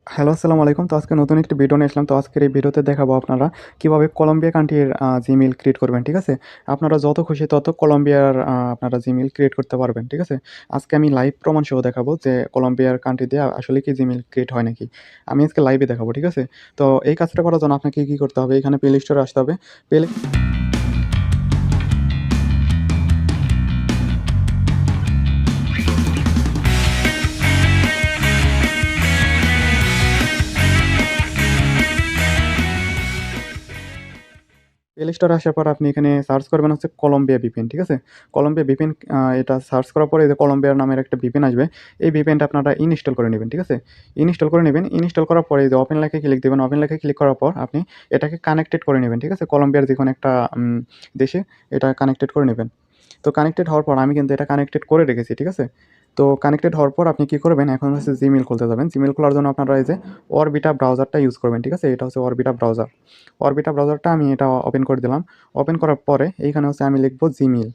Hello, আসসালামু আলাইকুম। তো আজকে নতুন একটি ভিডিও নিয়ে আসলাম। তো আজকের এই ভিডিওতে দেখাবো আপনারা কিভাবে কলম্বিয়া কান্ট্রির জিমেইল ক্রিয়েট করবেন, ঠিক আছে? আপনারা যত খুশি তত কলম্বিয়ার আপনারা জিমেইল ক্রিয়েট করতে পারবেন, ঠিক আছে? আজকে আমি লাইভ প্রমাণ সহ দেখাবো যে কলম্বিয়ার কান্ট্রি দিয়ে আসলে কি জিমেইল ক্রিয়েট হয় নাকি। আমি আজকে লাইভে দেখাবো, ঠিক আছে? তো এই কাজটা করার জন্য আপনাকে কি করতে হবে? এখানে প্লে স্টোরে আসতে হবে। প্লে প্লে স্টোরে আসার পর আপনি এখানে সার্চ করবেন হচ্ছে কলম্বিয়া ভিপিএন, ঠিক আছে? কলম্বিয়া ভিপিএন এটা সার্চ করার পরে এই যে কলম্বিয়ার নামের একটা ভিপিএন আসবে। এই ভিপিএনটা আপনারা ইনস্টল করে নেবেন, ঠিক আছে? ইনস্টল করে নেবেন। ইনস্টল করার পরে এই যে ওপেন লেখায় ক্লিক দিবেন। ওপেন লেখায় ক্লিক করার পর আপনি এটাকে কানেক্টেড করে নেবেন, ঠিক আছে? কলম্বিয়ার যেকোনো একটা দেশে এটা কানেক্টেড করে নেবেন। তো কানেক্টেড হওয়ার পর আমি কিন্তু এটা কানেক্টেড করে রেখেছি, ঠিক আছে? তো কানেক্টেড হওয়ার পর আপনি কি করবেন? এখন হচ্ছে জিমেইল খুলতে যাবেন। জিমেইল খোলার জন্য আপনারা এই যে অরবিটা ব্রাউজারটা ইউজ করবেন, ঠিক আছে? এটা হচ্ছে অরবিটা ব্রাউজার। অরবিটা ব্রাউজারটা আমি এটা ওপেন করে দিলাম। ওপেন করার পরে এইখানে হচ্ছে আমি লিখব জিমেইল।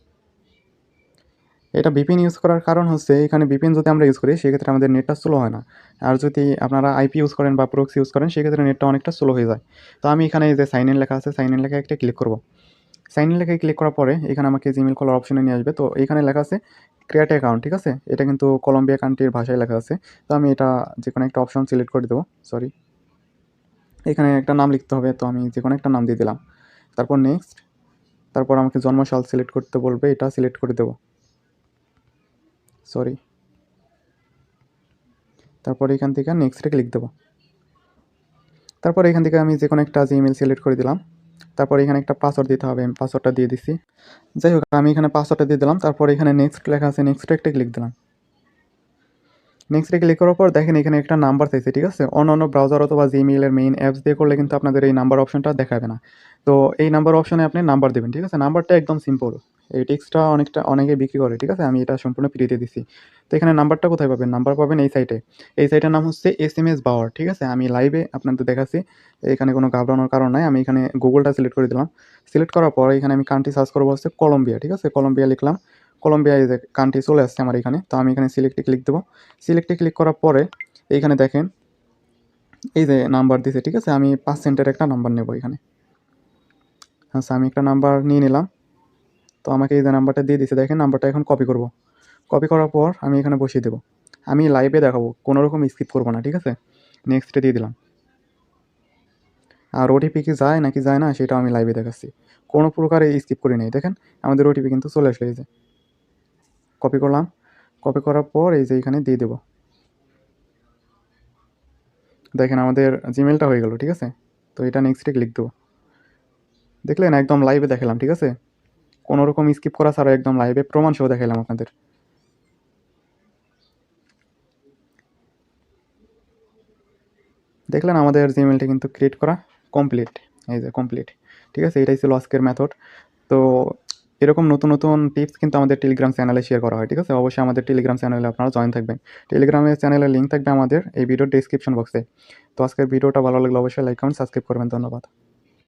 এটা ভিপিএন ইউজ করার কারণ হচ্ছে এখানে ভিপিএন যদি আমরা ইউজ করি সেক্ষেত্রে আমাদের নেটটা স্লো হয় না। আর যদি আপনারা আইপি ইউজ করেন বা প্রক্সি ইউজ করেন সেক্ষেত্রে নেটটা অনেকটা স্লো হয়ে যায়। তো আমি এখানে এই যে সাইন ইন লেখা আছে, সাইন ইন লেখায় একটা ক্লিক করব। সাইন ইন লেখায় ক্লিক করার পরে এখানে আমাকে জিমেইল খোলার অপশনে নিয়ে আসবে। তো এখানে লেখা আছে ক্রিয়েট অ্যাকাউন্ট, ঠিক আছে? এটা কিন্তু কলম্বিয়া কান্ট্রির ভাষায় লেখা আছে। তো আমি এটা যেকোনো একটা অপশন সিলেক্ট করে দেবো। সরি। এখানে একটা নাম লিখতে হবে। তো আমি যেকোনো একটা নাম দিয়ে দিলাম। তারপর নেক্সট। তারপর আমাকে জন্মসাল সিলেক্ট করতে বলবে। এটা সিলেক্ট করে দেবো। সরি। তারপর এখান থেকে নেক্সটে ক্লিক দেবো। তারপর এখান থেকে আমি যেকোনো একটা জিমেইল সিলেক্ট করে দিলাম। তারপর এখানে একটা পাসওয়ার্ড দিতে হবে। আমি পাসওয়ার্ডটা দিয়ে দিচ্ছি। যাই হোক আমি এখানে পাসওয়ার্ডটা দিয়ে দিলাম। তারপর এখানে নেক্সট লেখা আছে, নেক্সটে একটা ক্লিক দিলাম। নেক্সটে ক্লিক করার পর দেখেন এখানে একটা নাম্বার চাইছে, ঠিক আছে? অন্যান্য ব্রাউজার অথবা জিমেইলের মেইন অ্যাপস দিয়ে করলে কিন্তু আপনাদের এই নাম্বার অপশনটা দেখাবে না। তো এই নাম্বার অপশনে আপনি নাম্বার দেবেন, ঠিক আছে? নাম্বারটা একদম সিম্পল। এই টেক্সটটা অনেকে বিক্রি করে, ঠিক আছে? আমি এটা সম্পূর্ণ ফ্রিতে দিচ্ছি। তো এখানে নাম্বারটা কোথায় পাবেন? নাম্বার পাবেন এই সাইটে। এই সাইটের নাম হচ্ছে এসএমএস বাওয়ার, ঠিক আছে? আমি লাইভে আপনাদের দেখাচ্ছি। এখানে কোনো ঘাবড়ানোর কারণ নাই। আমি এখানে গুগলটা সিলেক্ট করে দিলাম। সিলেক্ট করার পর এখানে আমি কান্ট্রি সার্চ করবো হচ্ছে কলম্বিয়া, ঠিক আছে? কলম্বিয়া লিখলাম। কলম্বিয়া এই যে কান্ট্রি চলে আসছে আমার এখানে। তো আমি এখানে সিলেক্টে ক্লিক দেবো। সিলেক্টে ক্লিক করার পরে এইখানে দেখেন এই যে নাম্বার দিছে, ঠিক আছে? আমি 5 সেন্টের একটা নাম্বার নেব এখানে। আচ্ছা আমি একটা নাম্বার নিয়ে নিলাম। তো আমাকে এই যে নাম্বারটা দিয়ে দিছে, দেখেন নাম্বারটা এখন কপি করব। কপি করার পর আমি এখানে বসিয়ে দেবো। আমি লাইভে দেখাবো, কোনো রকম স্কিপ করবো না, ঠিক আছে? নেক্সটে দিয়ে দিলাম। আর ওটিপি কি যায় নাকি যায় না সেটাও আমি লাইভে দেখাচ্ছি। কোনো প্রকারে স্কিপ করি নাই। দেখেন আমাদের ওটিপি কিন্তু চলে আসলো। এই যে কপি করলাম। কপি করার পর এই যে এখানে দিয়ে দেবো। দেখেন আমাদের জিমেলটা হয়ে গেল, ঠিক আছে? তো এটা নেক্সটে ক্লিক দেবো। দেখলেন একদম লাইভে দেখালাম, ঠিক আছে? কোনো রকম স্কিপ করা ছাড়া একদম লাইভে প্রমাণ সহ দেখালাম আপনাদের। দেখলেন আমাদের জিমেলটা কিন্তু ক্রিয়েট করা কমপ্লিট। এই যে কমপ্লিট, ঠিক আছে? এটাই ছিল আজকের মেথড। তো এরকম নতুন নতুন টিপস কিন্তু আমাদের টেলিগ্রাম চ্যানেলে শেয়ার করা হয়, ঠিক আছে? অবশ্যই আমাদের টেলিগ্রাম চ্যানেলে আপনারা জয়েন থাকবেন। টেলিগ্রামের চ্যানেলের লিঙ্ক থাকবে আমাদের এই ভিডিওর ডেসক্রিপশন বক্সে। তো আজকের ভিডিওটা ভালো লাগলে অবশ্যই লাইক কমেন্ট সাবস্ক্রাইব করবেন। ধন্যবাদ।